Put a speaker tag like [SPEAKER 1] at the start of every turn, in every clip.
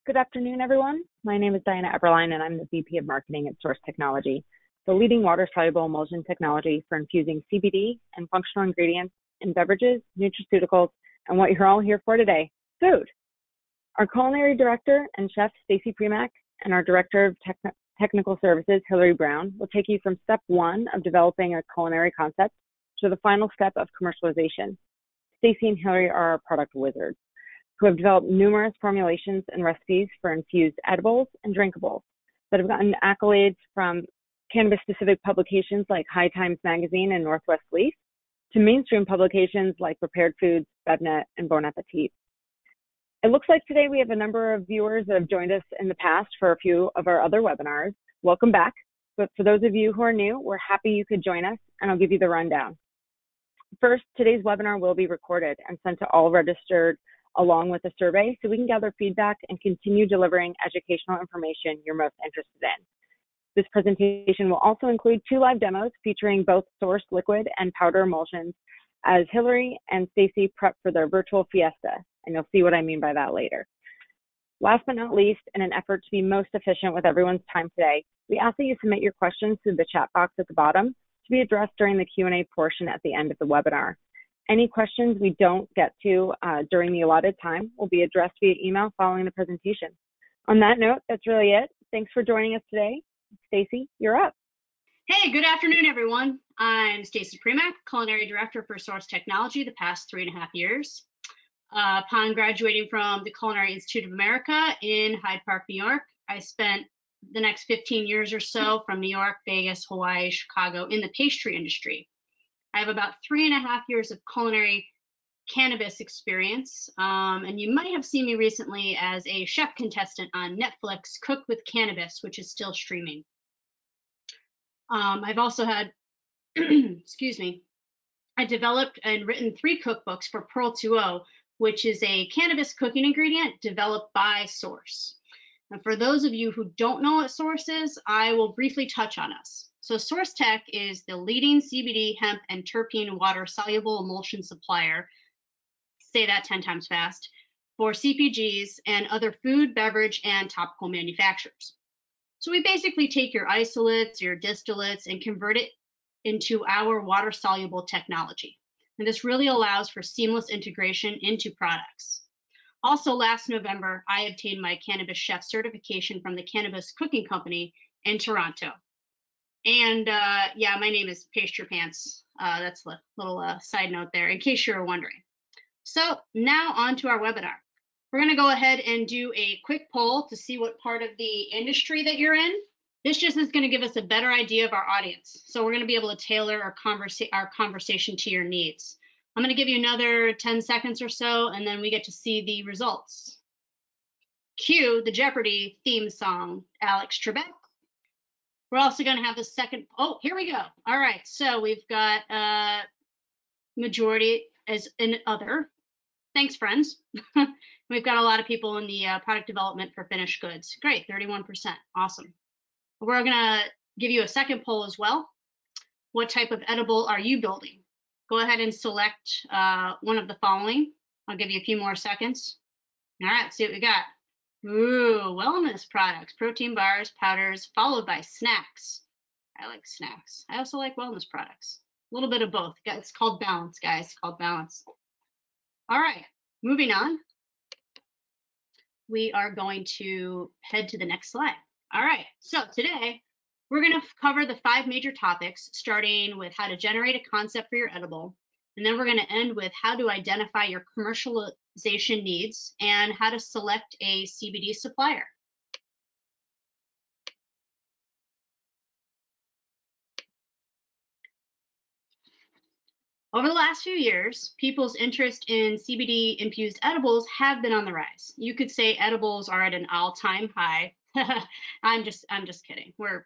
[SPEAKER 1] Good afternoon, everyone. My name is Diana Eberlein, and I'm the VP of Marketing at SōRSE Technology, the leading water-soluble emulsion technology for infusing CBD and functional ingredients in beverages, nutraceuticals, and what you're all here for today, food. Our Culinary Director and Chef, Stacy Primack, and our Director of Technical Services, Hilary Brown, will take you from step one of developing a culinary concept to the final step of commercialization. Stacy and Hilary are our product wizards, who have developed numerous formulations and recipes for infused edibles and drinkables that have gotten accolades from cannabis-specific publications like High Times Magazine and Northwest Leaf, to mainstream publications like Prepared Foods, BevNet, and Bon Appetit. It looks like today we have a number of viewers that have joined us in the past for a few of our other webinars. Welcome back. But for those of you who are new, we're happy you could join us, and I'll give you the rundown. First, today's webinar will be recorded and sent to all registered along with a survey, so we can gather feedback and continue delivering educational information you're most interested in. This presentation will also include 2 live demos featuring both SōRSE liquid and powder emulsions as Hilary and Stacy prep for their virtual fiesta, and you'll see what I mean by that later. Last but not least, in an effort to be most efficient with everyone's time today, we ask that you submit your questions through the chat box at the bottom to be addressed during the Q&A portion at the end of the webinar. Any questions we don't get to during the allotted time will be addressed via email following the presentation. On that note, that's really it. Thanks for joining us today. Stacy, you're up.
[SPEAKER 2] Hey, good afternoon, everyone. I'm Stacy Primack, Culinary Director for SōRSE Technology the past 3.5 years. Upon graduating from the Culinary Institute of America in Hyde Park, New York, I spent the next 15 years or so from New York, Vegas, Hawaii, Chicago in the pastry industry. I have about 3.5 years of culinary cannabis experience, and you might have seen me recently as a chef contestant on Netflix, Cook with Cannabis, which is still streaming. I've also had, excuse me, I developed and written 3 cookbooks for Pearl 2.0, which is a cannabis cooking ingredient developed by SōRSE. And for those of you who don't know what SōRSE is, I will briefly touch on us. So SōRSE Tech is the leading CBD, hemp, and terpene water-soluble emulsion supplier, say that 10 times fast, for CPGs and other food, beverage, and topical manufacturers. So we basically take your isolates, your distillates, and convert it into our water-soluble technology. And this really allows for seamless integration into products. Also, last November, I obtained my cannabis chef certification from the Cannabis Cooking Company in Toronto. And yeah, my name is Pastry Pants. That's a little side note there, in case you were wondering. So now on to our webinar. We're going to go ahead and do a quick poll to see what part of the industry that you're in. This just is going to give us a better idea of our audience. So we're going to be able to tailor our conversation to your needs. I'm going to give you another 10 seconds or so, and then we get to see the results. Cue the Jeopardy theme song, Alex Trebek. We're also going to have the second, oh, here we go. All right, so we've got majority as in other. Thanks, friends. We've got a lot of people in the product development for finished goods. Great, 31%, awesome. We're going to give you a second poll as well. What type of edible are you building? Go ahead and select one of the following. I'll give you a few more seconds. All right, see what we got. Ooh, wellness products, protein bars, powders, followed by snacks. I like snacks. I also like wellness products. A little bit of both. It's called balance, guys. It's called balance. All right, moving on. We are going to head to the next slide. All right, so today we're going to cover the 5 major topics, starting with how to generate a concept for your edible. And then we're going to end with how to identify your commercialization needs and how to select a CBD supplier. Over the last few years, people's interest in CBD infused edibles have been on the rise. You could say edibles are at an all-time high. I'm just kidding. We're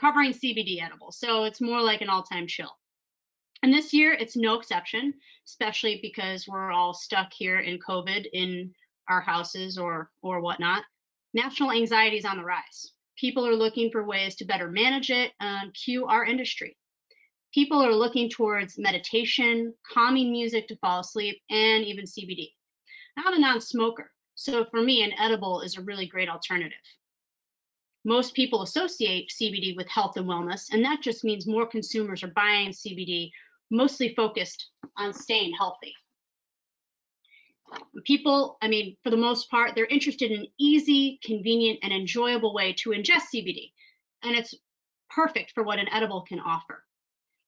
[SPEAKER 2] covering CBD edibles, so it's more like an all-time chill. And this year, it's no exception, especially because we're all stuck here in COVID in our houses or whatnot. National anxiety is on the rise. People are looking for ways to better manage it and cue our industry. People are looking towards meditation, calming music to fall asleep, and even CBD. I'm a non-smoker, So for me, an edible is a really great alternative. Most people associate CBD with health and wellness, and that just means more consumers are buying CBD, mostly focused on staying healthy. People, I mean, for the most part, they're interested in an easy, convenient, and enjoyable way to ingest CBD, and it's perfect for what an edible can offer.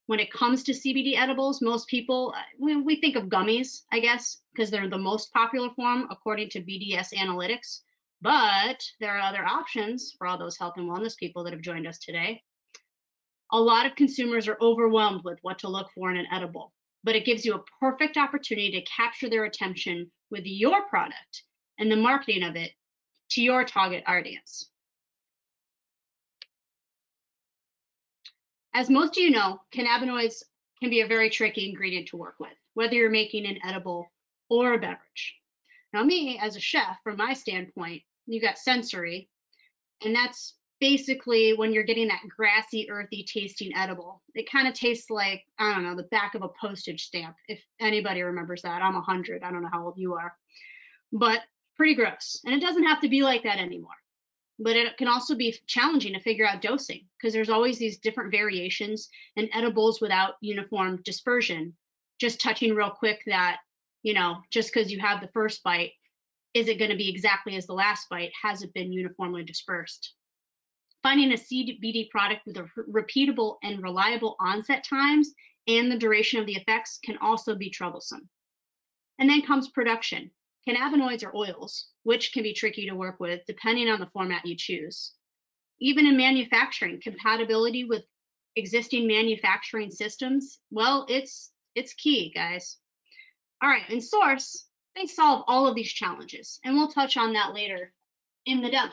[SPEAKER 2] When it comes to CBD edibles, most people, we think of gummies, I guess, because they're the most popular form according to BDS analytics. But there are other options for all those health and wellness people that have joined us today. A lot of consumers are overwhelmed with what to look for in an edible, but it gives you a perfect opportunity to capture their attention with your product and the marketing of it to your target audience. As most of you know, cannabinoids can be a very tricky ingredient to work with, whether you're making an edible or a beverage. Now, me as a chef, from my standpoint, you got sensory, and that's basically when you're getting that grassy, earthy tasting edible. It kind of tastes like, I don't know, the back of a postage stamp, if anybody remembers that. I'm 100, I don't know how old you are, but pretty gross. And it doesn't have to be like that anymore. But it can also be challenging to figure out dosing because there's always these different variations and edibles without uniform dispersion. Just touching real quick that, you know, just because you have the first bite, is it going to be exactly as the last bite? Has it been uniformly dispersed? Finding a CBD product with a repeatable and reliable onset times and the duration of the effects can also be troublesome. And then comes production. Cannabinoids are oils, which can be tricky to work with depending on the format you choose. Even in manufacturing, compatibility with existing manufacturing systems, well, it's key, guys. All right, in SōRSE, they solve all of these challenges, and we'll touch on that later in the demo.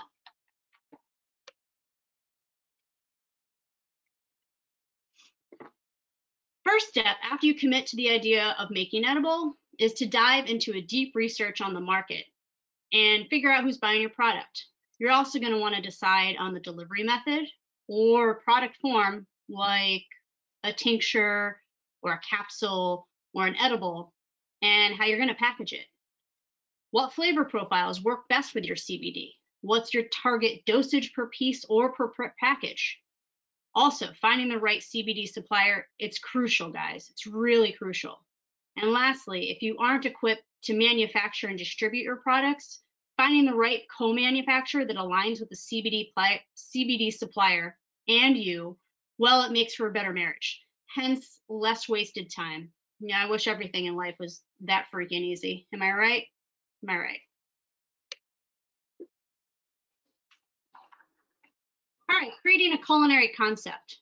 [SPEAKER 2] First step after you commit to the idea of making edible is to dive into a deep research on the market and figure out who's buying your product. You're also going to want to decide on the delivery method or product form, like a tincture or a capsule or an edible, and how you're going to package it. What flavor profiles work best with your CBD? What's your target dosage per piece or per package? Also, finding the right CBD supplier, it's crucial, guys. It's really crucial. And lastly, if you aren't equipped to manufacture and distribute your products, finding the right co-manufacturer that aligns with the CBD supplier and you, well, it makes for a better marriage. Hence, less wasted time. Yeah, I wish everything in life was that freaking easy. Am I right? Am I right? All right, creating a culinary concept.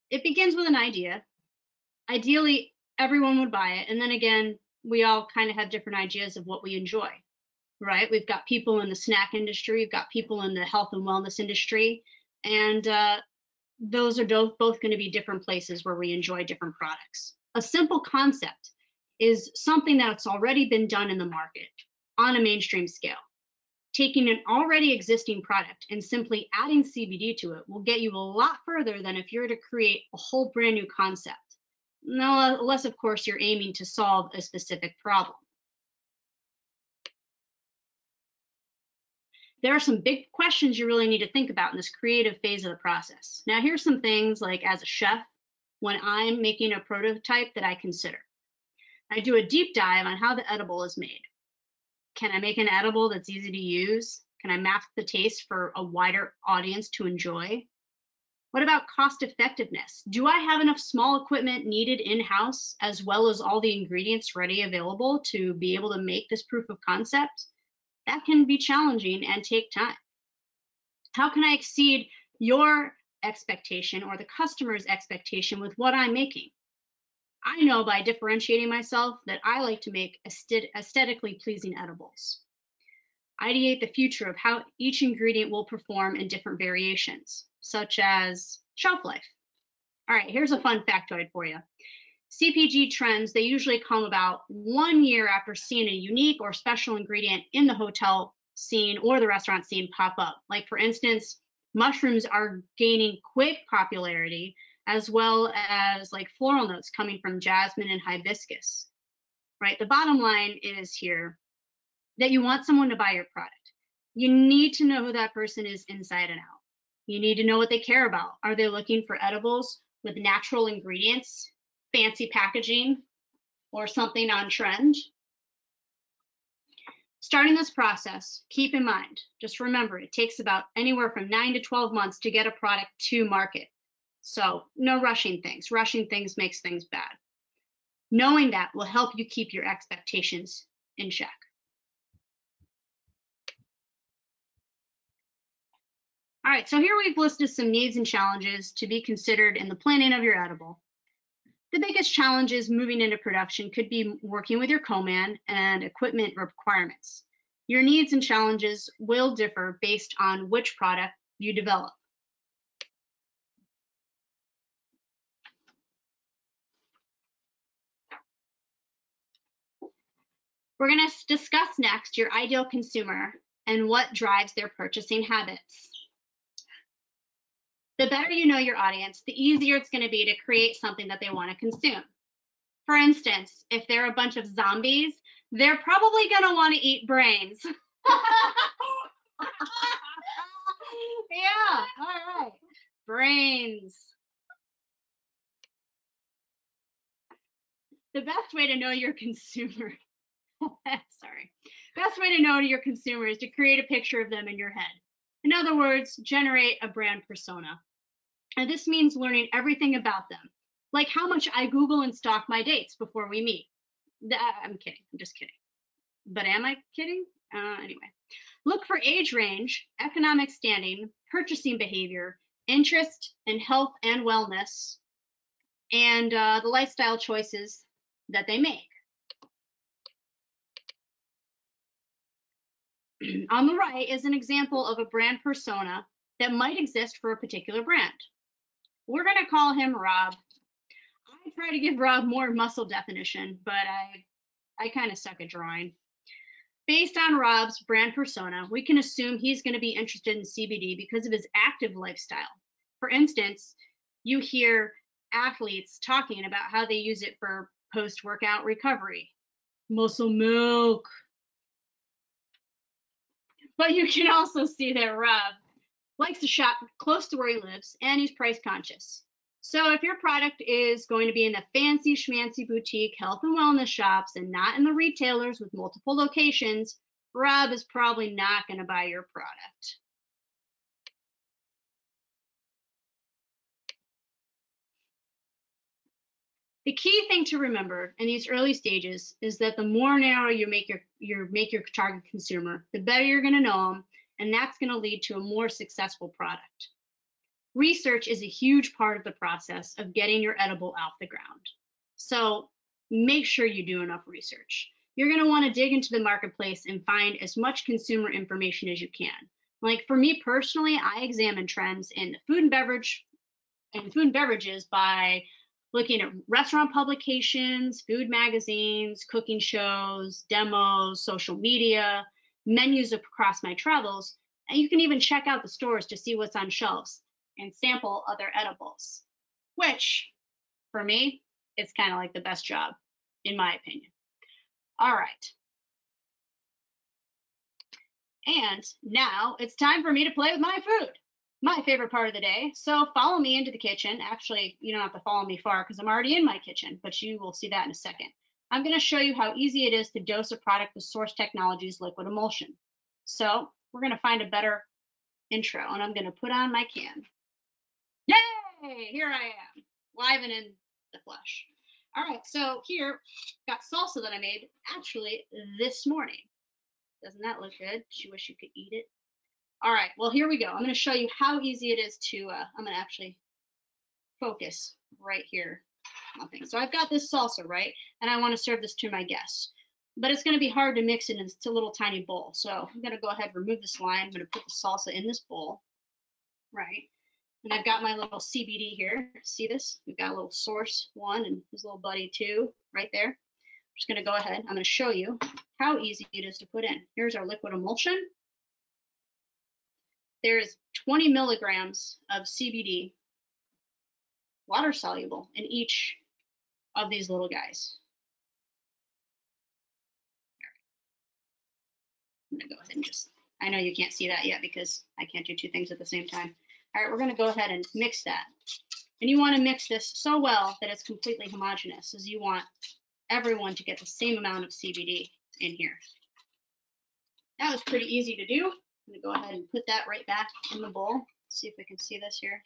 [SPEAKER 2] It begins with an idea. Ideally, everyone would buy it. And then again, we all kind of have different ideas of what we enjoy, right? We've got people in the snack industry, we've got people in the health and wellness industry, and those are both going to be different places where we enjoy different products. A simple concept is something that's already been done in the market on a mainstream scale. Taking an already existing product and simply adding CBD to it will get you a lot further than if you're to create a whole brand new concept. No, unless, of course, you're aiming to solve a specific problem. There are some big questions you really need to think about in this creative phase of the process. Now, here's some things like as a chef, when I'm making a prototype that I consider. I do a deep dive on how the edible is made. Can I make an edible that's easy to use? Can I mask the taste for a wider audience to enjoy? What about cost effectiveness? Do I have enough small equipment needed in-house as well as all the ingredients ready available to be able to make this proof of concept? That can be challenging and take time. How can I exceed your expectation or the customer's expectation with what I'm making? I know by differentiating myself that I like to make aesthetically pleasing edibles. Ideate the future of how each ingredient will perform in different variations, such as shelf life. All right, here's a fun factoid for you. CPG trends, they usually come about 1 year after seeing a unique or special ingredient in the hotel scene or the restaurant scene pop up. Like, for instance, mushrooms are gaining quick popularity, as well as like floral notes coming from jasmine and hibiscus, right? The bottom line is here, that you want someone to buy your product. You need to know who that person is inside and out. You need to know what they care about. Are they looking for edibles with natural ingredients, fancy packaging, or something on trend? Starting this process, keep in mind, just remember, it takes about anywhere from 9 to 12 months to get a product to market. So no rushing things. Rushing things makes things bad. Knowing that will help you keep your expectations in check. All right, so here we've listed some needs and challenges to be considered in the planning of your edible. The biggest challenges moving into production could be working with your co-man and equipment requirements. Your needs and challenges will differ based on which product you develop. We're going to discuss next your ideal consumer and what drives their purchasing habits. The better you know your audience, the easier it's going to be to create something that they want to consume. For instance, if they're a bunch of zombies, they're probably going to want to eat brains. Yeah, all right. Brains. The best way to know your consumer, best way to know your consumer is to create a picture of them in your head. In other words, generate a brand persona. And this means learning everything about them, like how much I Google and stalk my dates before we meet. I'm kidding, I'm just kidding. But am I kidding? Anyway, look for age range, economic standing, purchasing behavior, interest in health and wellness, and the lifestyle choices that they make. On the right is an example of a brand persona that might exist for a particular brand. We're going to call him Rob. I try to give Rob more muscle definition, but I kind of suck at drawing. Based on Rob's brand persona, we can assume he's going to be interested in CBD because of his active lifestyle. For instance, you hear athletes talking about how they use it for post-workout recovery. Muscle milk. But you can also see that Rob likes to shop close to where he lives and he's price conscious. So if your product is going to be in the fancy schmancy boutique health and wellness shops and not in the retailers with multiple locations, Rob is probably not going to buy your product. The key thing to remember in these early stages is that the more narrow you make your target consumer, the better you're going to know them, and that's going to lead to a more successful product. Research is a huge part of the process of getting your edible off the ground. So make sure you do enough research. You're going to want to dig into the marketplace and find as much consumer information as you can. Like for me personally, I examine trends in food and beverages by looking at restaurant publications, food magazines, cooking shows, demos, social media, menus across my travels, and you can even check out the stores to see what's on shelves and sample other edibles, which for me, it's kind of like the best job, in my opinion. All right. And now it's time for me to play with my food, my favorite part of the day. So follow me into the kitchen. Actually, you don't have to follow me far because I'm already in my kitchen, but you will see that in a second. I'm going to show you how easy it is to dose a product with SōRSE Technologies liquid emulsion. So we're going to find a better intro, and I'm going to put on my can. Yay! Here I am, live and in the flesh. All right, so here, got salsa that I made actually this morning. Doesn't that look good? You wish you could eat it. All right, well, here we go. I'm going to show you how easy it is to, I'm going to actually focus right here. Nothing. So I've got this salsa, right? And I want to serve this to my guests. But it's going to be hard to mix it into a little tiny bowl. So I'm going to go ahead and remove this line. I'm going to put the salsa in this bowl, right? And I've got my little CBD here. See this? We've got a little SORSE 1 and his little buddy 2 right there. I'm just going to go ahead. I'm going to show you how easy it is to put in. Here's our liquid emulsion. There's 20 milligrams of CBD, water soluble, in each of these little guys. going to go ahead and just, I know you can't see that yet because I can't do two things at the same time. All right, we're going to go ahead and mix that. And you want to mix this so well that it's completely homogeneous, as you want everyone to get the same amount of CBD in here. That was pretty easy to do. I'm going to go ahead and put that right back in the bowl. Let's see if we can see this here.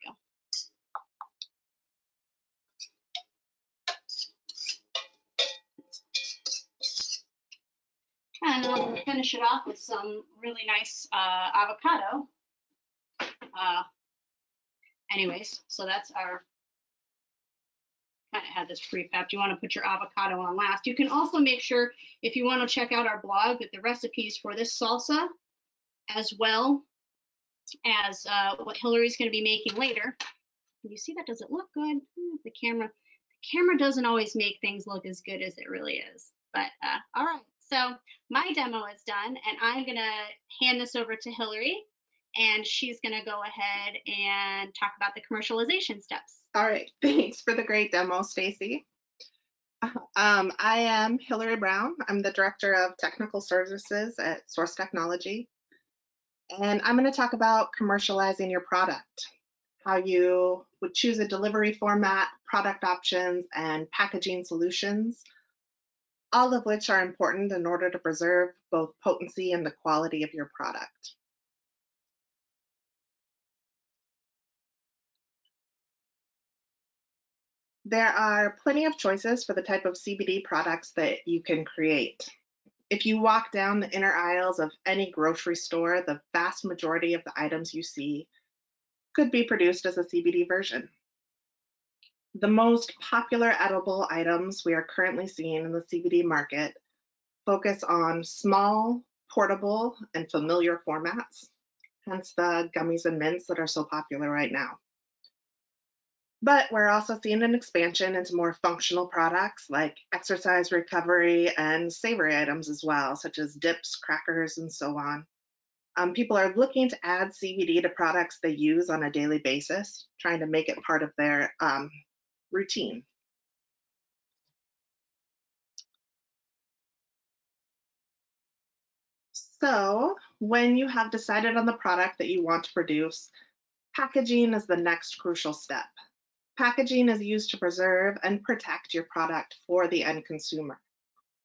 [SPEAKER 2] There we go. And I'm going to finish it off with some really nice avocado. Anyways, so that's our, kind of had this pre-prepped. You want to put your avocado on last. You can also make sure, if you want to check out our blog, that the recipes for this salsa, as well as what Hilary's going to be making later. Can you see that? Does it look good? The camera doesn't always make things look as good as it really is. But all right, so my demo is done, and I'm going to hand this over to Hilary, and she's going to go ahead and talk about the commercialization steps.
[SPEAKER 3] All right, thanks for the great demo, Stacy. I am Hilary Brown. I'm the Director of Technical Services at SORSE Technology. And I'm going to talk about commercializing your product, how you would choose a delivery format, product options, and packaging solutions, all of which are important in order to preserve both potency and the quality of your product. There are plenty of choices for the type of CBD products that you can create. If you walk down the inner aisles of any grocery store, the vast majority of the items you see could be produced as a CBD version. The most popular edible items we are currently seeing in the CBD market focus on small, portable, and familiar formats, hence the gummies and mints that are so popular right now. But we're also seeing an expansion into more functional products like exercise recovery and savory items as well, such as dips, crackers, and so on. People are looking to add CBD to products they use on a daily basis, trying to make it part of their routine. So when you have decided on the product that you want to produce, packaging is the next crucial step. Packaging is used to preserve and protect your product for the end consumer.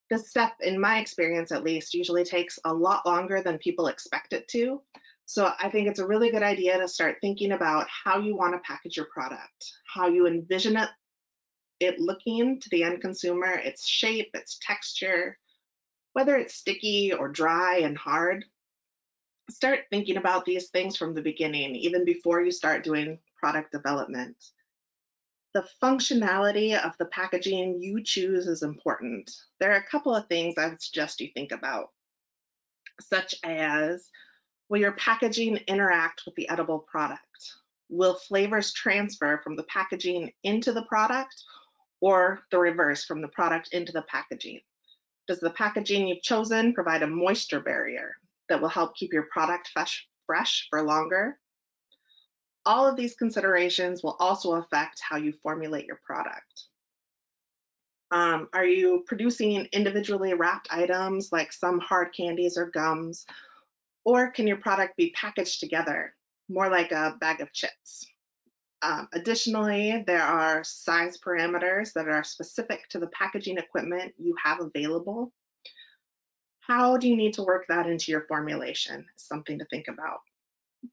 [SPEAKER 3] This step, in my experience at least, usually takes a lot longer than people expect it to. So I think it's a really good idea to start thinking about how you want to package your product, how you envision it looking to the end consumer, its shape, its texture, whether it's sticky or dry and hard. Start thinking about these things from the beginning, even before you start doing product development. The functionality of the packaging you choose is important. There are a couple of things I would suggest you think about, such as, will your packaging interact with the edible product? Will flavors transfer from the packaging into the product, or the reverse, from the product into the packaging? Does the packaging you've chosen provide a moisture barrier that will help keep your product fresh for longer? All of these considerations will also affect how you formulate your product. Are you producing individually wrapped items like some hard candies or gums? Or can your product be packaged together, more like a bag of chips? Additionally, there are size parameters that are specific to the packaging equipment you have available. How do you need to work that into your formulation? Something to think about.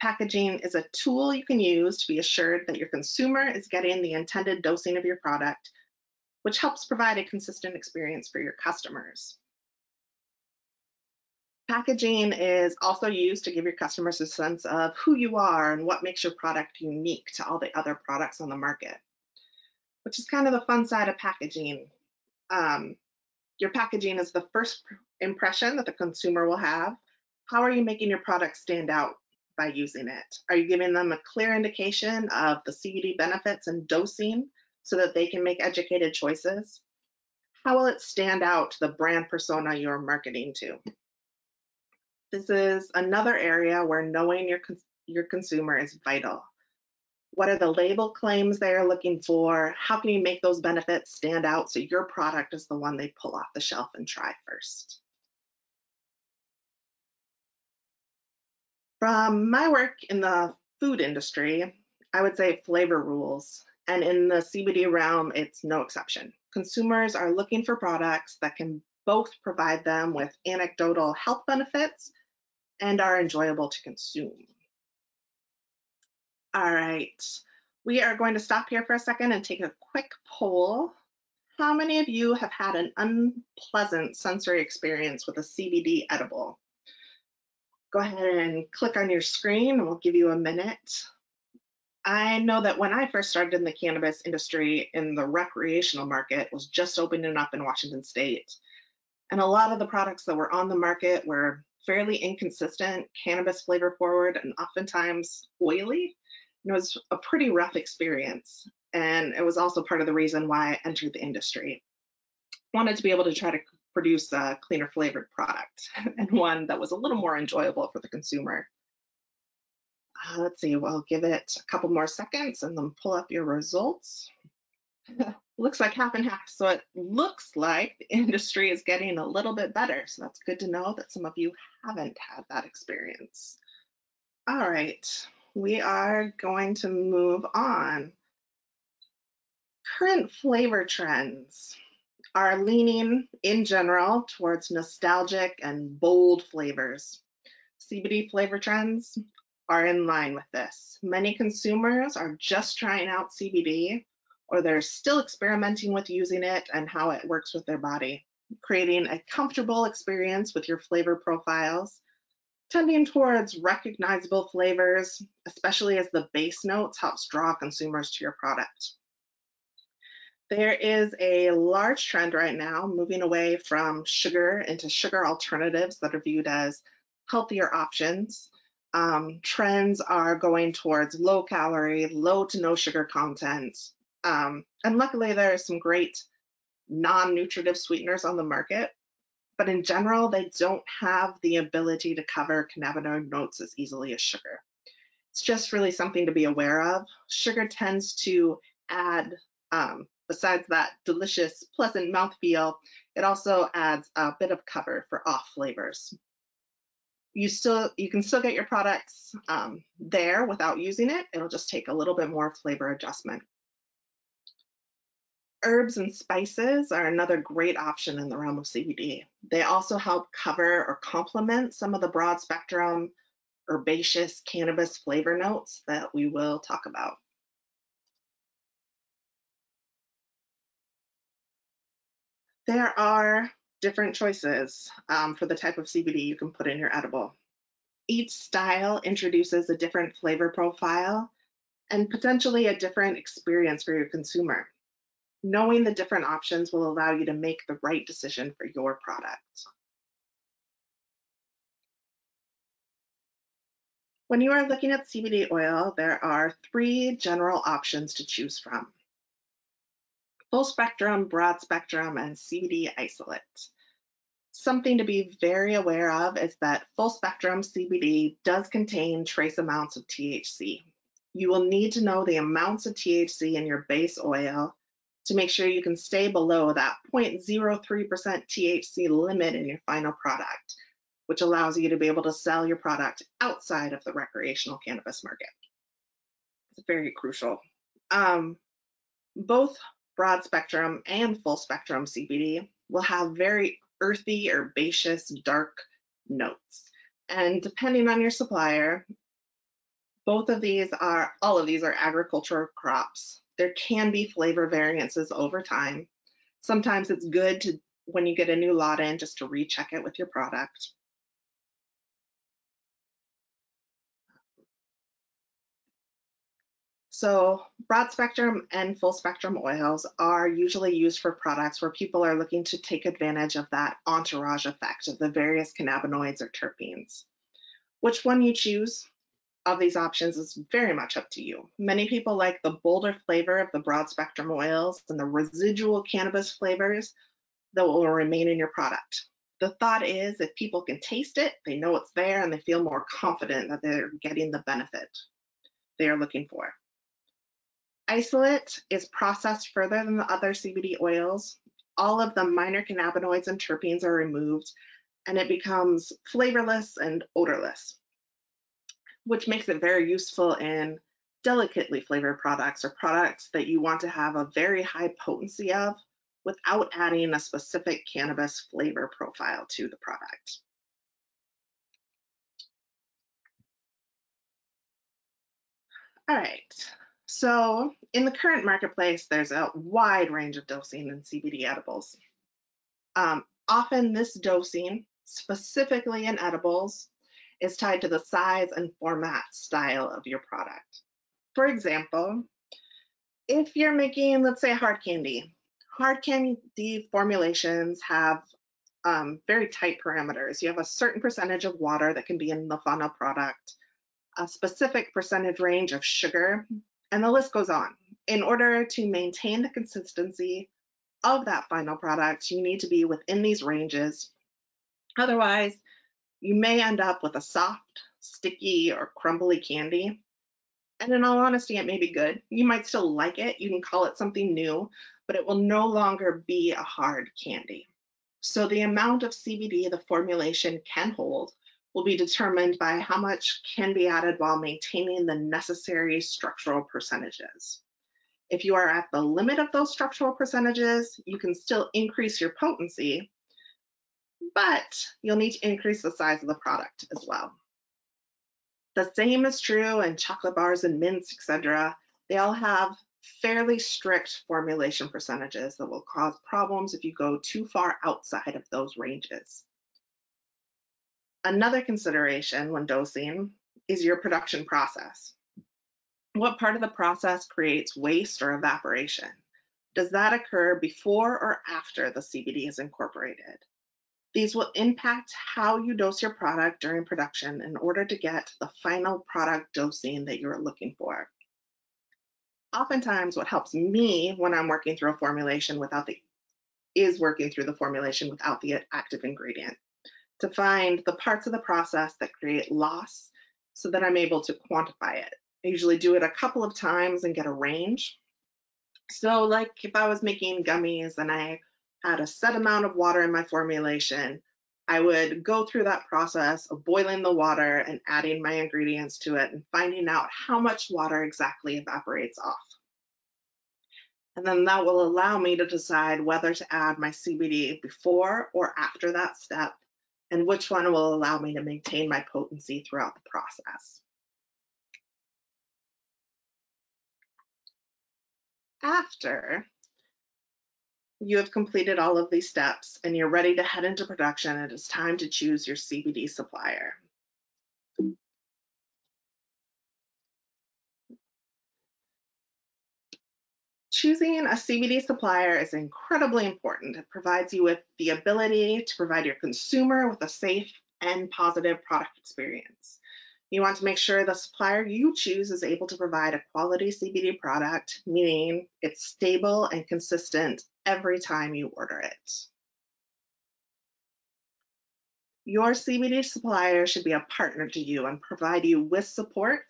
[SPEAKER 3] Packaging is a tool you can use to be assured that your consumer is getting the intended dosing of your product, which helps provide a consistent experience for your customers. Packaging is also used to give your customers a sense of who you are and what makes your product unique to all the other products on the market, which is kind of the fun side of packaging. Your packaging is the first impression that the consumer will have. How are you making your product stand out by using it? Are you giving them a clear indication of the CBD benefits and dosing so that they can make educated choices? How will it stand out to the brand persona you're marketing to? This is another area where knowing your consumer is vital. What are the label claims they are looking for? How can you make those benefits stand out so your product is the one they pull off the shelf and try first? From my work in the food industry, I would say flavor rules. And in the CBD realm, it's no exception. Consumers are looking for products that can both provide them with anecdotal health benefits and are enjoyable to consume. All right, we are going to stop here for a second and take a quick poll. How many of you have had an unpleasant sensory experience with a CBD edible? Go ahead and click on your screen and we'll give you a minute. I know that when I first started in the cannabis industry in the recreational market was just opening up in Washington State. And a lot of the products that were on the market were fairly inconsistent, cannabis flavor forward, and oftentimes oily. And it was a pretty rough experience. And it was also part of the reason why I entered the industry. I wanted to be able to try to produce a cleaner flavored product and one that was a little more enjoyable for the consumer. Let's see, we'll give it a couple more seconds and then pull up your results. Looks like half and half. So it looks like the industry is getting a little bit better. So that's good to know that some of you haven't had that experience. All right, we are going to move on. Current flavor trends are leaning in general towards nostalgic and bold flavors. CBD flavor trends are in line with this. Many consumers are just trying out CBD, or they're still experimenting with using it and how it works with their body, creating a comfortable experience with your flavor profiles, tending towards recognizable flavors, especially as the base notes helps draw consumers to your product. There is a large trend right now moving away from sugar into sugar alternatives that are viewed as healthier options. Trends are going towards low calorie, low to no sugar content. And luckily there are some great non-nutritive sweeteners on the market, but in general, they don't have the ability to cover cannabinoid notes as easily as sugar. It's just really something to be aware of. Sugar tends to add, besides that delicious, pleasant mouthfeel, it also adds a bit of cover for off flavors. You can still get your products there without using it. It'll just take a little bit more flavor adjustment. Herbs and spices are another great option in the realm of CBD. They also help cover or complement some of the broad spectrum herbaceous cannabis flavor notes that we will talk about. There are different choices for the type of CBD you can put in your edible. Each style introduces a different flavor profile and potentially a different experience for your consumer. Knowing the different options will allow you to make the right decision for your product. When you are looking at CBD oil, there are 3 general options to choose from: full spectrum, broad spectrum, and CBD isolate. Something to be very aware of is that full spectrum CBD does contain trace amounts of THC. You will need to know the amounts of THC in your base oil to make sure you can stay below that 0.03% THC limit in your final product, which allows you to be able to sell your product outside of the recreational cannabis market. It's very crucial. Both broad spectrum and full spectrum CBD will have very earthy, herbaceous, dark notes. And depending on your supplier, all of these are agricultural crops. There can be flavor variances over time. Sometimes it's good to, when you get a new lot in, just to recheck it with your product. So broad spectrum and full spectrum oils are usually used for products where people are looking to take advantage of that entourage effect of the various cannabinoids or terpenes. Which one you choose of these options is very much up to you. Many people like the bolder flavor of the broad spectrum oils and the residual cannabis flavors that will remain in your product. The thought is if people can taste it, they know it's there and they feel more confident that they're getting the benefit they are looking for. Isolate is processed further than the other CBD oils. All of the minor cannabinoids and terpenes are removed and it becomes flavorless and odorless. which makes it very useful in delicately flavored products or products that you want to have a very high potency of without adding a specific cannabis flavor profile to the product. All right, so in the current marketplace, there's a wide range of dosing in CBD edibles. Often this dosing, specifically in edibles, is tied to the size and format style of your product. For example, if you're making, let's say, hard candy formulations have very tight parameters. You have a certain percentage of water that can be in the final product, a specific percentage range of sugar, and the list goes on. In order to maintain the consistency of that final product, you need to be within these ranges. Otherwise, you may end up with a soft, sticky, or crumbly candy. And in all honesty, it may be good. You might still like it. You can call it something new, but it will no longer be a hard candy. So the amount of CBD the formulation can hold will be determined by how much can be added while maintaining the necessary structural percentages. If you are at the limit of those structural percentages, you can still increase your potency, but you'll need to increase the size of the product as well. The same is true in chocolate bars and mints, etc. They all have fairly strict formulation percentages that will cause problems if you go too far outside of those ranges. Another consideration when dosing is your production process. What part of the process creates waste or evaporation? Does that occur before or after the CBD is incorporated? These will impact how you dose your product during production in order to get the final product dosing that you're looking for. Oftentimes, what helps me when I'm working through a formulation without the active ingredient, to find the parts of the process that create loss so that I'm able to quantify it. I usually do it a couple of times and get a range. So like if I was making gummies and I had a set amount of water in my formulation, I would go through that process of boiling the water and adding my ingredients to it and finding out how much water exactly evaporates off. And then that will allow me to decide whether to add my CBD before or after that step, and which one will allow me to maintain my potency throughout the process. After you have completed all of these steps and you're ready to head into production, it is time to choose your CBD supplier. Choosing a CBD supplier is incredibly important. It provides you with the ability to provide your consumer with a safe and positive product experience. You want to make sure the supplier you choose is able to provide a quality CBD product, meaning it's stable and consistent every time you order it. Your CBD supplier should be a partner to you and provide you with support.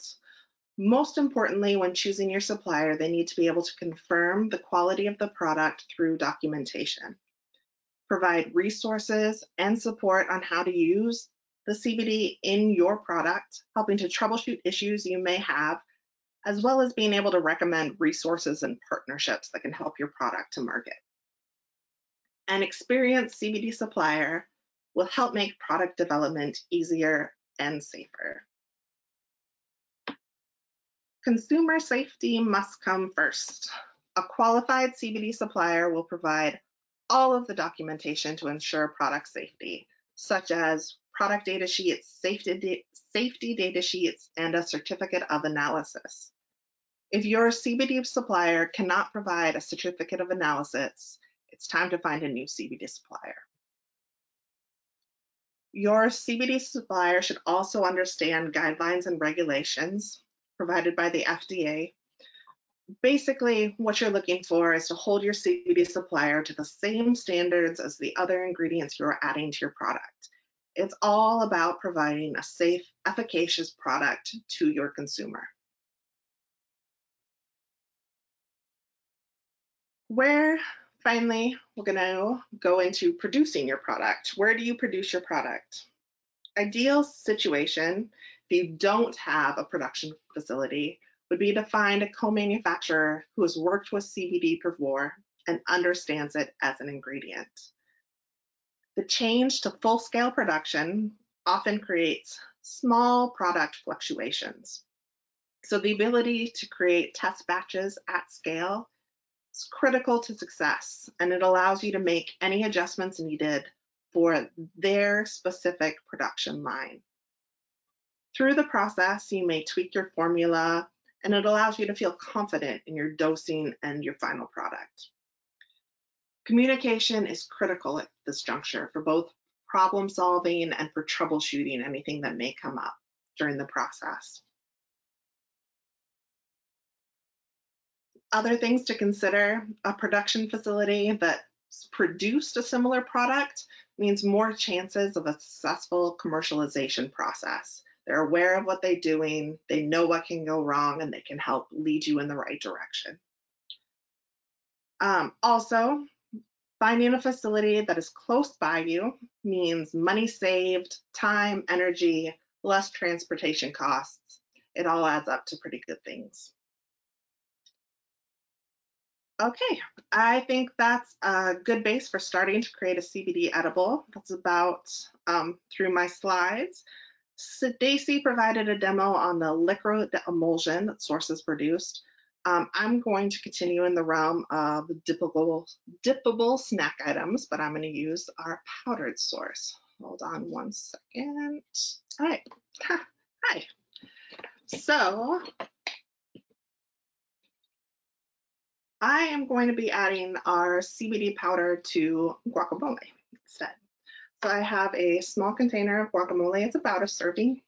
[SPEAKER 3] Most importantly, when choosing your supplier, they need to be able to confirm the quality of the product through documentation, provide resources and support on how to use the CBD in your product, helping to troubleshoot issues you may have, as well as being able to recommend resources and partnerships that can help your product to market. An experienced CBD supplier will help make product development easier and safer. Consumer safety must come first. A qualified CBD supplier will provide all of the documentation to ensure product safety, such as product data sheets, safety data sheets, and a certificate of analysis. If your CBD supplier cannot provide a certificate of analysis, it's time to find a new CBD supplier. Your CBD supplier should also understand guidelines and regulations provided by the FDA. Basically, what you're looking for is to hold your CBD supplier to the same standards as the other ingredients you're adding to your product. It's all about providing a safe, efficacious product to your consumer. Finally, we're going to go into producing your product. Where do you produce your product? Ideal situation if you don't have a production facility, would be to find a co-manufacturer who has worked with CBD before and understands it as an ingredient. The change to full-scale production often creates small product fluctuations. So the ability to create test batches at scale is critical to success, and it allows you to make any adjustments needed for their specific production line. Through the process, you may tweak your formula, and it allows you to feel confident in your dosing and your final product. Communication is critical at this juncture for both problem solving and for troubleshooting anything that may come up during the process. Other things to consider: a production facility that's produced a similar product means more chances of a successful commercialization process. They're aware of what they're doing, they know what can go wrong, and they can help lead you in the right direction. Also, finding a facility that is close by you means money saved, time, energy, less transportation costs. It all adds up to pretty good things. Okay, I think that's a good base for starting to create a CBD edible. That's about through my slides. Stacy provided a demo on the liquid emulsion that SORSE has produced. I'm going to continue in the realm of dippable snack items, but I'm going to use our powdered SORSE. Hold on one second. All right. Hi. So I am going to be adding our CBD powder to guacamole instead. So I have a small container of guacamole. It's about a serving.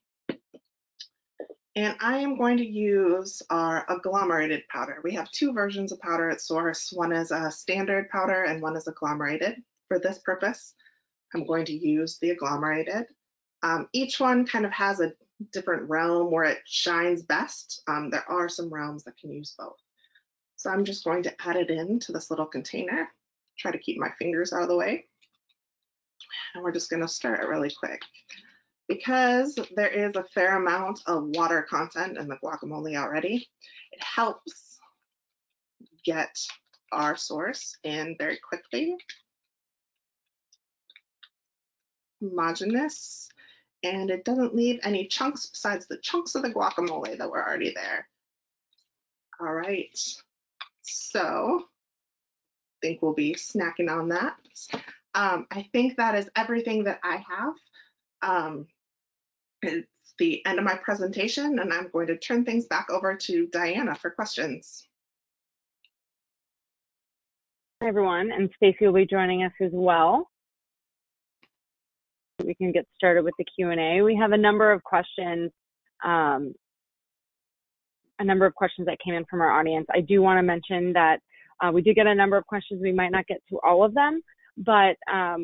[SPEAKER 3] And I am going to use our agglomerated powder. We have two versions of powder at SORSE. One is a standard powder and one is agglomerated. For this purpose, I'm going to use the agglomerated. Each one kind of has a different realm where it shines best. There are some realms that can use both. So I'm just going to add it into this little container. Try to keep my fingers out of the way. And we're just going to stir it really quick. Because there is a fair amount of water content in the guacamole already, it helps get our SORSE in very quickly, homogeneous, and it doesn't leave any chunks besides the chunks of the guacamole that were already there. All right, so I think we'll be snacking on that. I think that is everything that I have. It's the end of my presentation, and I'm going to turn things back over to Diana for questions.
[SPEAKER 1] Hi, everyone, and Stacy will be joining us as well. We can get started with the Q&A. We have a number of questions that came in from our audience. I do want to mention that we did get a number of questions. We might not get to all of them, but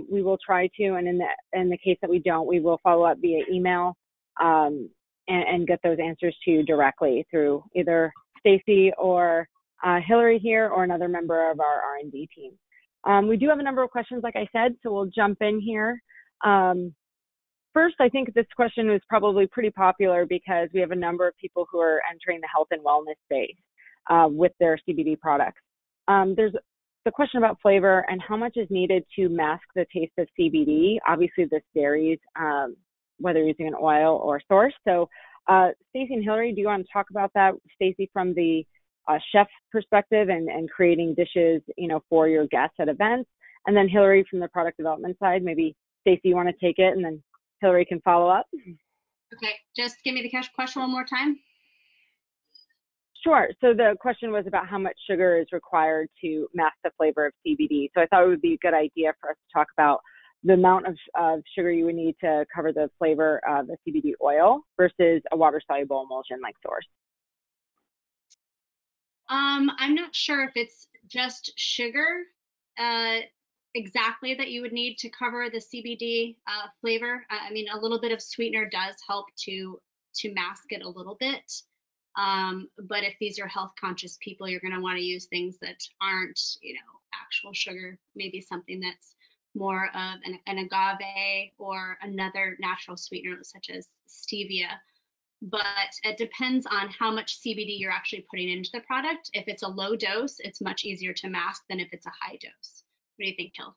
[SPEAKER 1] we will try to, and in the case that we don't, we will follow up via email and get those answers to you directly through either Stacy or Hilary here or another member of our R&D team. We do have a number of questions, like I said, so we'll jump in here. First, I think this question was probably pretty popular because we have a number of people who are entering the health and wellness space with their CBD products. There's the question about flavor and how much is needed to mask the taste of CBD. Obviously, this varies whether you're using an oil or SORSE. So Stacy and Hilary, do you want to talk about that? Stacy, from the chef perspective and creating dishes, for your guests at events. And then Hilary from the product development side. Maybe Stacy, you want to take it and then Hilary can follow up.
[SPEAKER 2] Okay, just give me the question one more time.
[SPEAKER 1] Sure. So the question was about how much sugar is required to mask the flavor of CBD. So I thought it would be a good idea for us to talk about the amount of sugar you would need to cover the flavor of the CBD oil versus a water-soluble emulsion like SORSE.
[SPEAKER 2] I'm not sure if it's just sugar exactly that you would need to cover the CBD flavor. I mean, a little bit of sweetener does help to mask it a little bit. But if these are health conscious people, you're going to want to use things that aren't, actual sugar, maybe something that's more of an agave or another natural sweetener such as stevia. but it depends on how much CBD you're actually putting into the product. If it's a low dose, it's much easier to mask than if it's a high dose. What do you think, Hill?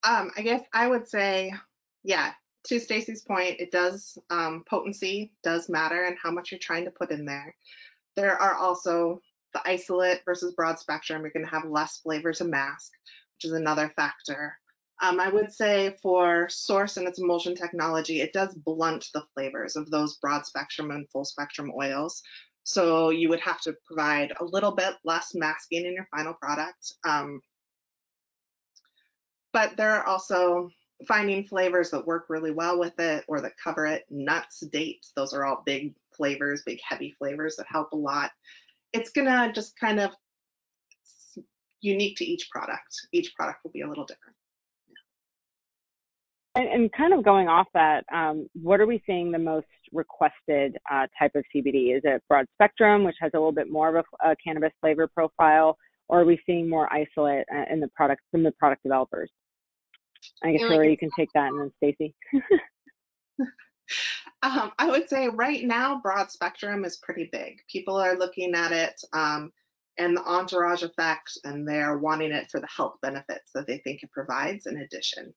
[SPEAKER 3] I guess I would say, yeah, to Stacy's point, it does, potency does matter and how much you're trying to put in there. There are also the isolate versus broad spectrum. You're going to have less flavor to mask, which is another factor. I would say for SōRSE and its emulsion technology, it does blunt the flavors of those broad spectrum and full spectrum oils. So you would have to provide a little bit less masking in your final product. But there are also finding flavors that work really well with it or that cover it. Nuts, dates, those are all big flavors, big heavy flavors that help a lot. It's gonna just kind of unique to each product. Each product will be a little different.
[SPEAKER 1] And kind of going off that, what are we seeing the most requested type of CBD? Is it broad spectrum, which has a little bit more of a cannabis flavor profile, or are we seeing more isolate in the product from the product developers? I guess Hilary, you can take that, and then Stacy.
[SPEAKER 3] I would say right now, broad spectrum is pretty big. People are looking at it and the entourage effect, and they're wanting it for the health benefits that they think it provides in addition.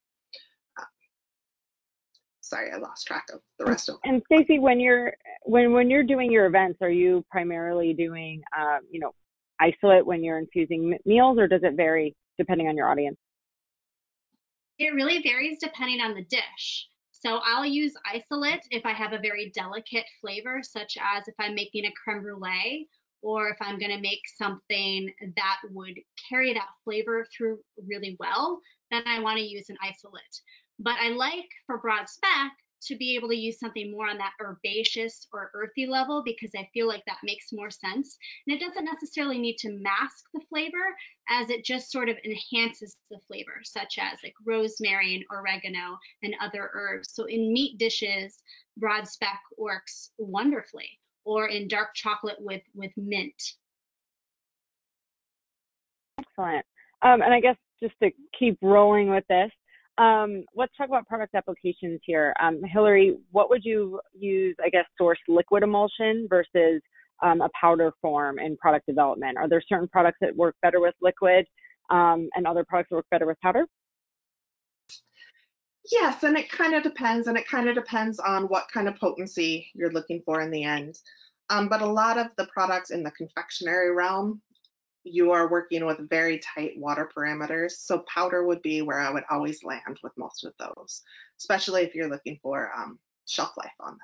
[SPEAKER 3] Sorry, I lost track of the rest of it.
[SPEAKER 1] And Stacy, when you're doing your events, are you primarily doing isolate when you're infusing meals, or does it vary depending on your audience?
[SPEAKER 2] It really varies depending on the dish. So I'll use isolate if I have a very delicate flavor, such as if I'm making a creme brulee, or if I'm going to make something that would carry that flavor through really well, then I want to use an isolate. But I like for broad spec to be able to use something more on that herbaceous or earthy level, because I feel like that makes more sense. And it doesn't necessarily need to mask the flavor, as it just sort of enhances the flavor, such as like rosemary and oregano and other herbs. So in meat dishes, broad spec works wonderfully, or in dark chocolate with mint.
[SPEAKER 1] Excellent. And I guess just to keep rolling with this, let's talk about product applications here. Hilary, what would you use, I guess, SōRSE liquid emulsion versus a powder form in product development? Are there certain products that work better with liquid and other products that work better with powder?
[SPEAKER 3] Yes, and it kind of depends, and it kind of depends on what kind of potency you're looking for in the end. But a lot of the products in the confectionery realm, you are working with very tight water parameters. So powder would be where I would always land with most of those, especially if you're looking for shelf life on them.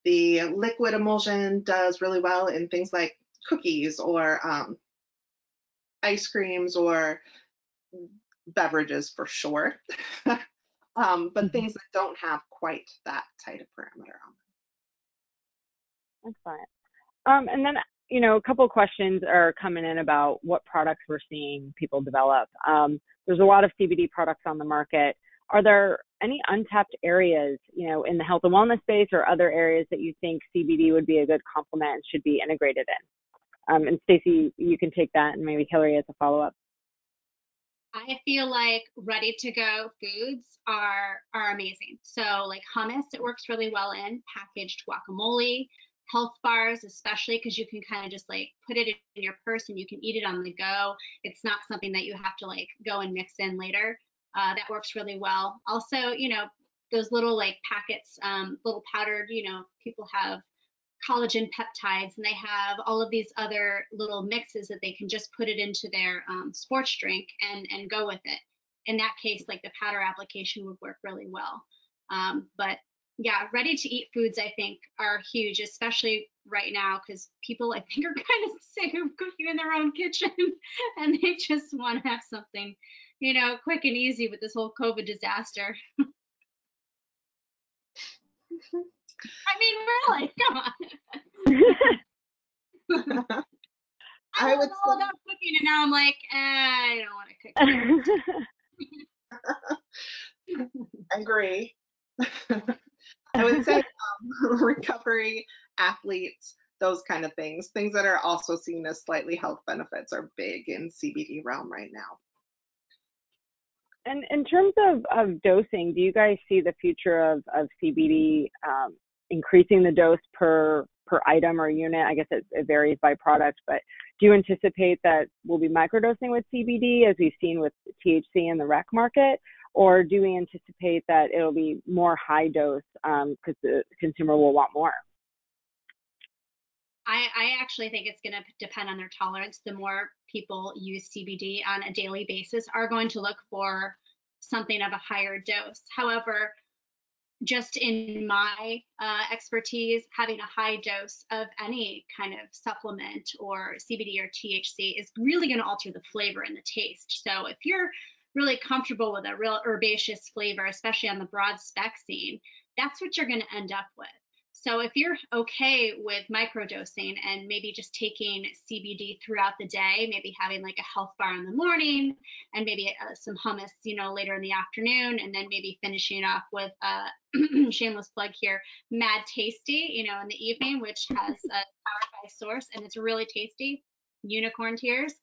[SPEAKER 3] The liquid emulsion does really well in things like cookies or ice creams or beverages for sure. But things that don't have quite that tight a parameter on them.
[SPEAKER 1] Excellent. And then, a couple of questions are coming in about what products we're seeing people develop. There's a lot of CBD products on the market. Are there any untapped areas, in the health and wellness space or other areas that you think CBD would be a good complement and should be integrated in? And Stacy, you can take that, and maybe Hilary has a follow-up.
[SPEAKER 2] I feel like ready to go foods are amazing. So like hummus, it works really well in packaged guacamole, health bars, especially because you can kind of just like put it in your purse and you can eat it on the go. It's not something that you have to like go and mix in later. That works really well. Also, those little like packets, little powdered, people have collagen peptides, and they have all of these other little mixes that they can just put it into their sports drink and go with it. In that case, like the powder application would work really well. But yeah, ready to eat foods I think are huge, especially right now, because people I think are kind of sick of cooking in their own kitchen and they just want to have something, quick and easy with this whole COVID disaster. I mean, really, come on. I was all about cooking, and now I'm like, I don't want to cook.
[SPEAKER 3] I agree. I would say recovery, athletes, those kind of things that are also seen as slightly health benefits are big in CBD realm right now.
[SPEAKER 1] And in terms of dosing, do you guys see the future of CBD increasing the dose per item or unit? I guess it varies by product, but do you anticipate that we'll be microdosing with CBD as we've seen with THC in the rec market? Or do we anticipate that it'll be more high dose because the consumer will want more?
[SPEAKER 2] I actually think it's going to depend on their tolerance. The more people use CBD on a daily basis are going to look for something of a higher dose. However, just in my expertise, having a high dose of any kind of supplement or CBD or THC is really going to alter the flavor and the taste. So if you're really comfortable with a real herbaceous flavor, especially on the broad spec scene, that's what you're going to end up with. So if you're okay with microdosing and maybe just taking CBD throughout the day, maybe having like a health bar in the morning and maybe some hummus, later in the afternoon, and then maybe finishing off with shameless plug here, Mad Tasty, in the evening, which has powered by SōRSE, and it's really tasty, unicorn tears.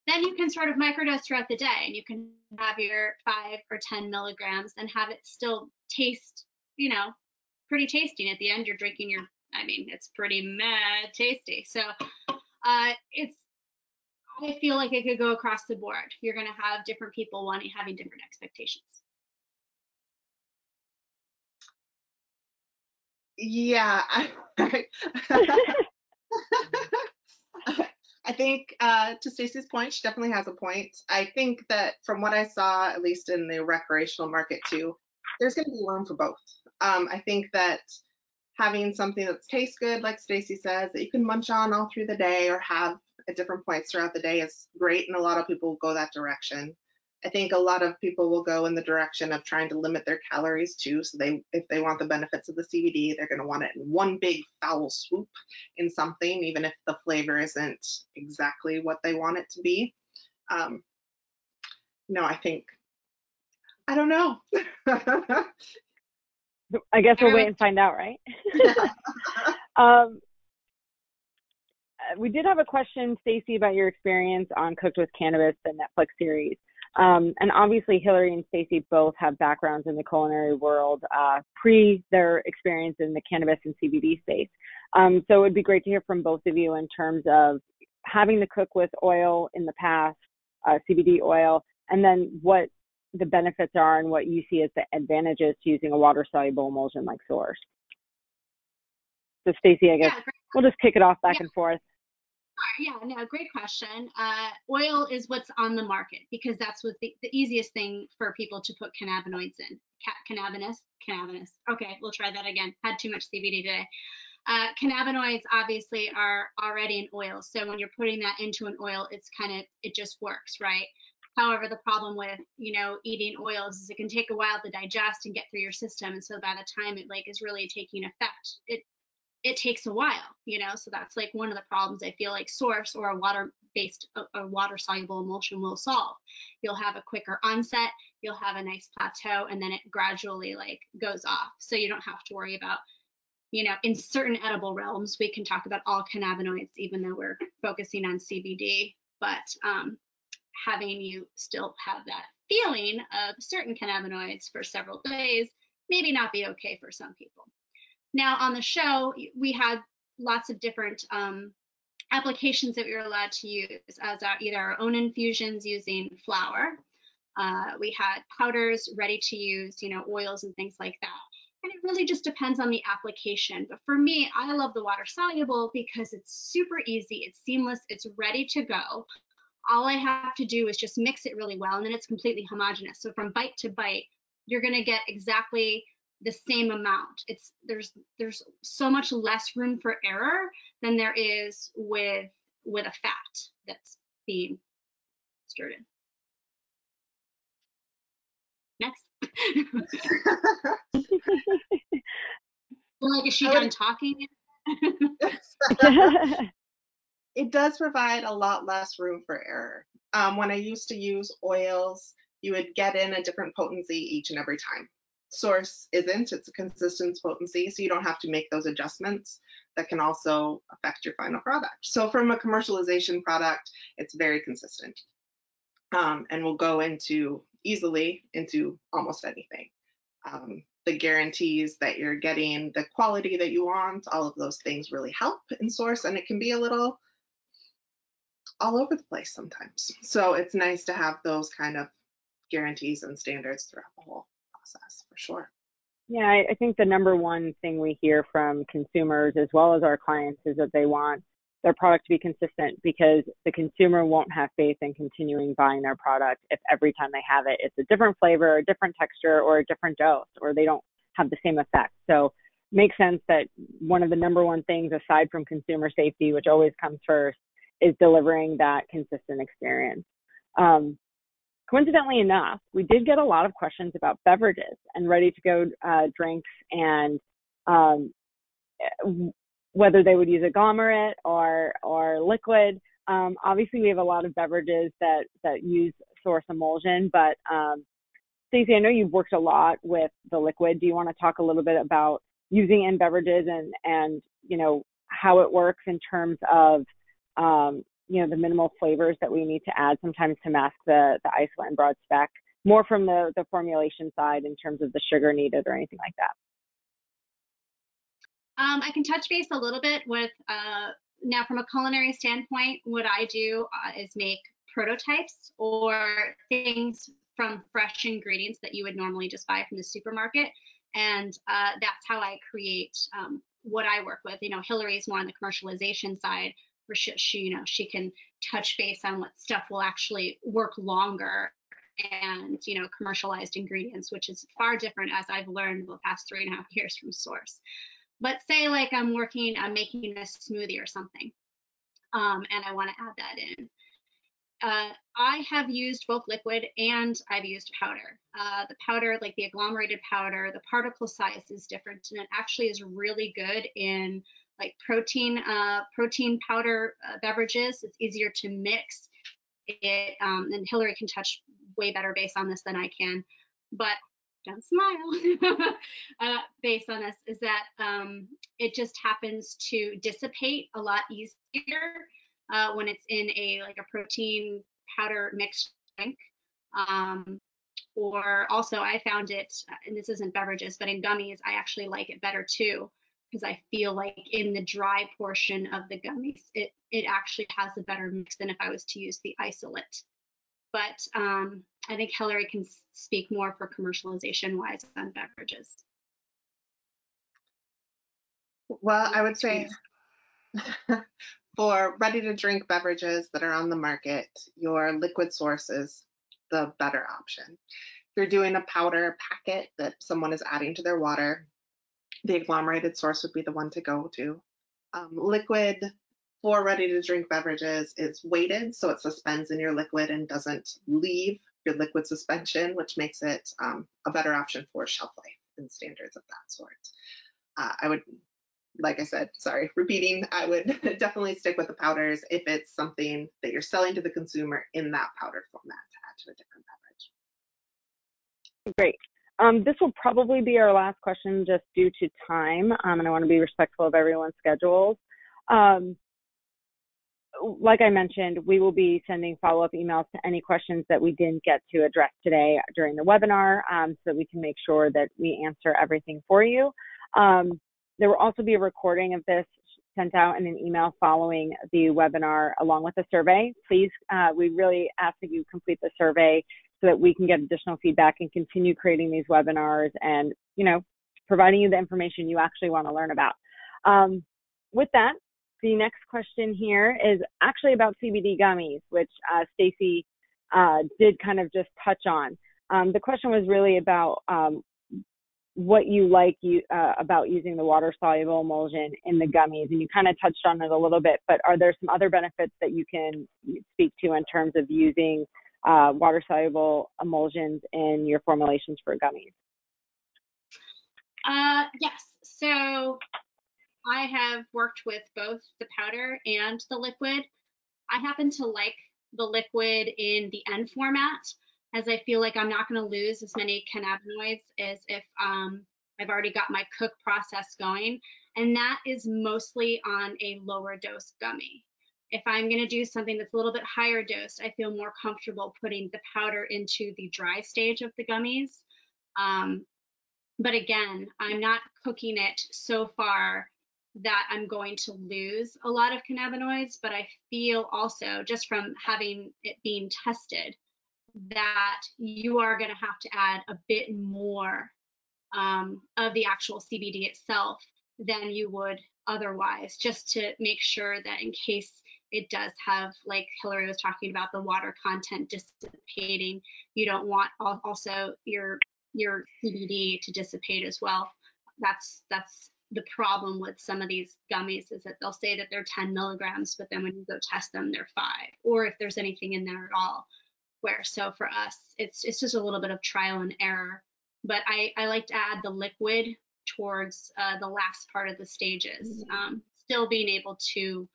[SPEAKER 2] Then you can sort of microdose throughout the day, and you can have your 5 or 10 milligrams and have it still taste, pretty tasty. And at the end, you're drinking it's pretty mad tasty. So I feel like it could go across the board. You're going to have different people having different expectations.
[SPEAKER 3] Yeah. I think to Stacy's point, she definitely has a point. I think that from what I saw, at least in the recreational market too, there's going to be room for both. I think that having something that tastes good, like Stacy says, that you can munch on all through the day or have at different points throughout the day is great, and a lot of people will go that direction. I think a lot of people will go in the direction of trying to limit their calories too. So if they want the benefits of the CBD, they're going to want it in one big foul swoop in something, even if the flavor isn't exactly what they want it to be. I don't know.
[SPEAKER 1] I guess we'll wait and find out, right? We did have a question, Stacy, about your experience on Cooked with Cannabis, the Netflix series. And obviously, Hilary and Stacy both have backgrounds in the culinary world pre their experience in the cannabis and CBD space. So it would be great to hear from both of you in terms of having to cook with oil in the past, CBD oil, and then what the benefits are and what you see as the advantages to using a water-soluble emulsion like SōRSE. So Stacy, I guess we'll just kick it off back and forth.
[SPEAKER 2] Yeah, no, great question. Oil is what's on the market because that's what the easiest thing for people to put cannabinoids in. Cannabis. Okay, we'll try that again. Had too much CBD today. Cannabinoids obviously are already in oil. So when you're putting that into an oil, it just works, right? However, the problem with, eating oils is it can take a while to digest and get through your system. And so by the time it is really taking effect, it takes a while, so that's one of the problems I feel like SōRSE or a water-soluble emulsion will solve. You'll have a quicker onset, you'll have a nice plateau, and then it gradually goes off. So you don't have to worry about, in certain edible realms, we can talk about all cannabinoids, even though we're focusing on CBD, but having you still have that feeling of certain cannabinoids for several days, maybe not be okay for some people. Now on the show, we had lots of different applications that we were allowed to use as either our own infusions using flour. We had powders ready to use, oils and things like that. And it really just depends on the application. But for me, I love the water soluble because it's super easy, it's seamless, it's ready to go. All I have to do is just mix it really well, and then it's completely homogeneous. So from bite to bite, you're going to get exactly the same amount. There's so much less room for error than there is with a fat that's being stirred in. Next. Is she done talking?
[SPEAKER 3] It does provide a lot less room for error. When I used to use oils, you would get in a different potency each and every time. SōRSE isn't, it's a consistent potency, so you don't have to make those adjustments that can also affect your final product. So from a commercialization product, it's very consistent. and will go easily into almost anything. The guarantees that you're getting the quality that you want, all of those things really help in SōRSE, and it can be a little all over the place sometimes. So it's nice to have those kind of guarantees and standards throughout the whole process, for sure.
[SPEAKER 1] Yeah, I think the number one thing we hear from consumers as well as our clients is that they want their product to be consistent, because the consumer won't have faith in continuing buying their product if every time they have it, it's a different flavor, a different texture, or a different dose, or they don't have the same effect. So it makes sense that one of the number one things, aside from consumer safety, which always comes first, is delivering that consistent experience. Coincidentally enough, we did get a lot of questions about beverages and ready-to-go drinks, and whether they would use a agglomerate or liquid. Obviously, we have a lot of beverages that use SōRSE emulsion, but Stacy, I know you've worked a lot with the liquid. Do you want to talk a little bit about using in beverages and you know, how it works in terms of you know, the minimal flavors that we need to add sometimes to mask the isolate and broad spec, more from the formulation side in terms of the sugar needed or anything like that?
[SPEAKER 2] I can touch base a little bit with, now from a culinary standpoint, what I do is make prototypes or things from fresh ingredients that you would normally just buy from the supermarket. And that's how I create what I work with. You know, Hilary's more on the commercialization side, where she can touch base on what stuff will actually work longer, and, you know, commercialized ingredients, which is far different, as I've learned the past 3.5 years from SōRSE. But say like I'm making a smoothie or something, and I want to add that in. I have used both liquid and I've used powder. The powder, like the agglomerated powder, the particle size is different, and it actually is really good in like protein powder beverages. It's easier to mix it, and Hilary can touch way better base on this than I can, but don't smile. Based on this is that it just happens to dissipate a lot easier when it's in a protein powder mixed drink. Or also I found it, and this isn't beverages, but in gummies, I actually like it better too, because I feel like in the dry portion of the gummies, it actually has a better mix than if I was to use the isolate. But I think Hilary can speak more for commercialization wise on beverages.
[SPEAKER 3] Well, I would say for ready to drink beverages that are on the market, your liquid SōRSE is the better option. If you're doing a powder packet that someone is adding to their water, the agglomerated SōRSE would be the one to go to. Liquid for ready to drink beverages is weighted, so it suspends in your liquid and doesn't leave your liquid suspension, which makes it a better option for shelf life and standards of that sort. I would, like I said, sorry, repeating, I would definitely stick with the powders if it's something that you're selling to the consumer in that powdered format to add to a different beverage.
[SPEAKER 1] Great. This will probably be our last question just due to time, and I want to be respectful of everyone's schedules. Like I mentioned, we will be sending follow-up emails to any questions that we didn't get to address today during the webinar, so that we can make sure that we answer everything for you. There will also be a recording of this sent out in an email following the webinar, along with a survey. Please, we really ask that you complete the survey so that we can get additional feedback and continue creating these webinars and, you know, providing you the information you actually want to learn about. With that, the next question here is actually about CBD gummies, which Stacy did kind of just touch on. The question was really about what you like about using the water-soluble emulsion in the gummies, and you kind of touched on it a little bit, but are there some other benefits that you can speak to in terms of using water-soluble emulsions in your formulations for gummies?
[SPEAKER 2] Yes, so I have worked with both the powder and the liquid. I happen to like the liquid in the end format, as I feel like I'm not going to lose as many cannabinoids as if I've already got my cook process going. And that is mostly on a lower dose gummy. If I'm going to do something that's a little bit higher dose, I feel more comfortable putting the powder into the dry stage of the gummies. But again, I'm not cooking it so far that I'm going to lose a lot of cannabinoids, but I feel also, just from having it being tested, that you are going to have to add a bit more of the actual CBD itself than you would otherwise, just to make sure that in case it does have, like Hilary was talking about, the water content dissipating, you don't want also your CBD to dissipate as well. That's the problem with some of these gummies, is that they'll say that they're 10 milligrams, but then when you go test them, they're 5, or if there's anything in there at all. Where, so for us, it's just a little bit of trial and error. But I like to add the liquid towards the last part of the stages, still being able to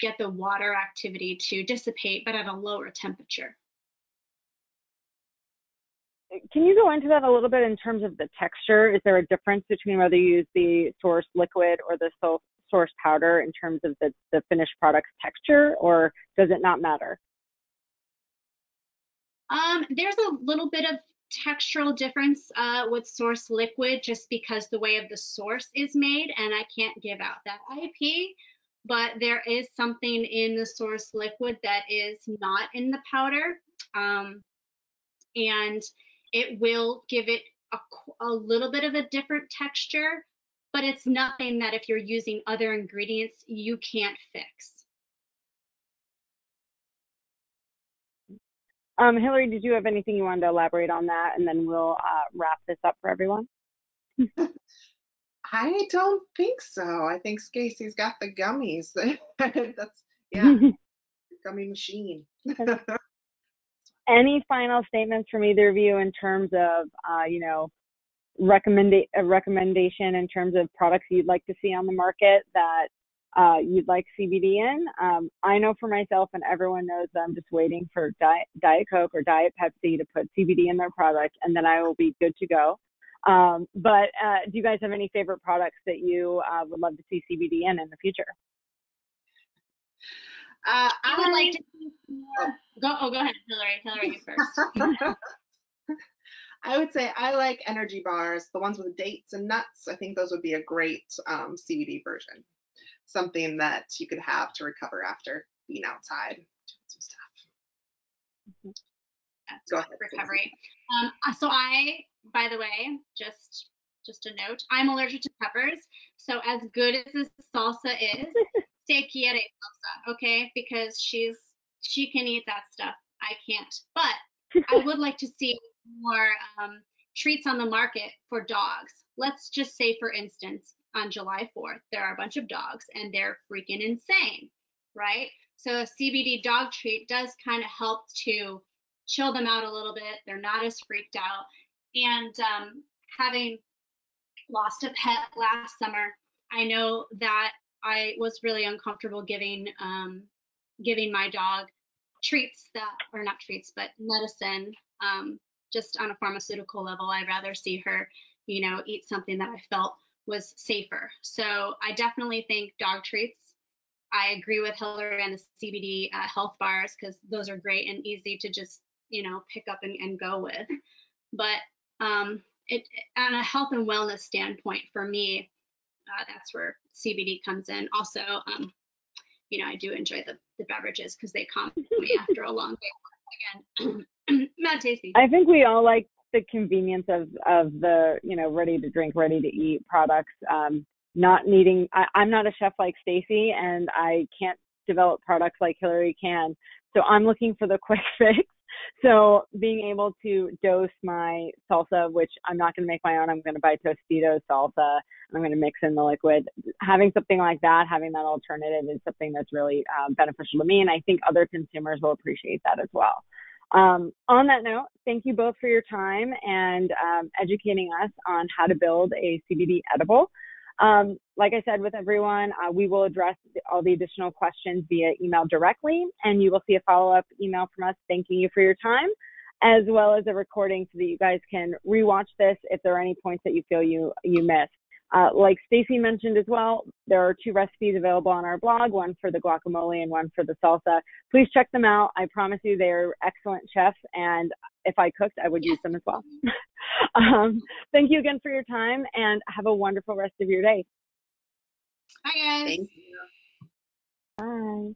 [SPEAKER 2] get the water activity to dissipate, but at a lower temperature.
[SPEAKER 1] Can you go into that a little bit in terms of the texture? Is there a difference between whether you use the SōRSE liquid or the SōRSE powder in terms of the finished product's texture, or does it not matter?
[SPEAKER 2] There's a little bit of textural difference with SōRSE liquid, just because the way of the SōRSE is made, and I can't give out that IP, but there is something in the SōRSE liquid that is not in the powder, and it will give it a little bit of a different texture, but it's nothing that if you're using other ingredients, you can't fix.
[SPEAKER 1] Hilary, did you have anything you wanted to elaborate on that, and then we'll wrap this up for everyone?
[SPEAKER 3] I don't think so. I think Stacy's got the gummies. That's, yeah, gummy machine.
[SPEAKER 1] Any final statements from either of you in terms of, you know, a recommendation in terms of products you'd like to see on the market that you'd like CBD in? I know for myself, and everyone knows, that I'm just waiting for Diet Coke or Diet Pepsi to put CBD in their product, and then I will be good to go. But do you guys have any favorite products that you would love to see CBD in the future?
[SPEAKER 2] I would like to see more. Go ahead, Hilary. Hilary, you first.
[SPEAKER 3] I would say I like energy bars, the ones with dates and nuts. I think those would be a great CBD version. Something that you could have to recover after being outside doing some stuff. Go ahead.
[SPEAKER 2] Recovery. So I, by the way, just a note, I'm allergic to peppers. So as good as this salsa is, se quiere salsa, okay? Because she can eat that stuff. I can't. But I would like to see more treats on the market for dogs. Let's just say, for instance, on July 4th, there are a bunch of dogs and they're freaking insane, right? So a CBD dog treat does kind of help to chill them out a little bit. They're not as freaked out. And having lost a pet last summer, I know that I was really uncomfortable giving my dog treats that, or not treats, but medicine, just on a pharmaceutical level. I'd rather see her, you know, eat something that I felt was safer. So I definitely think dog treats. I agree with Hilary on the CBD health bars, because those are great and easy to just, you know, pick up and go with. But it, on a health and wellness standpoint, for me, that's where CBD comes in. Also, you know, I do enjoy the beverages because they calm me after a long day. Again, not tasty.
[SPEAKER 1] I think we all like the convenience of the, you know, ready to drink, ready to eat products. Not needing, I'm not a chef like Stacy, and I can't develop products like Hilary can. So I'm looking for the quick fix. So being able to dose my salsa, which I'm not going to make my own, I'm going to buy Tostitos salsa, I'm going to mix in the liquid. Having something like that, having that alternative, is something that's really beneficial to me, and I think other consumers will appreciate that as well. On that note, thank you both for your time and educating us on how to build a CBD edible. Like I said with everyone, we will address all the additional questions via email directly, and you will see a follow-up email from us thanking you for your time, as well as a recording so that you guys can rewatch this if there are any points that you feel you missed. Like Stacy mentioned as well, there are 2 recipes available on our blog, one for the guacamole and one for the salsa. Please check them out. I promise you they're excellent chefs, and if I cooked, I would use them as well. Thank you again for your time, and have a wonderful rest of your day.
[SPEAKER 2] Bye, guys.
[SPEAKER 3] Thank you.
[SPEAKER 1] Bye.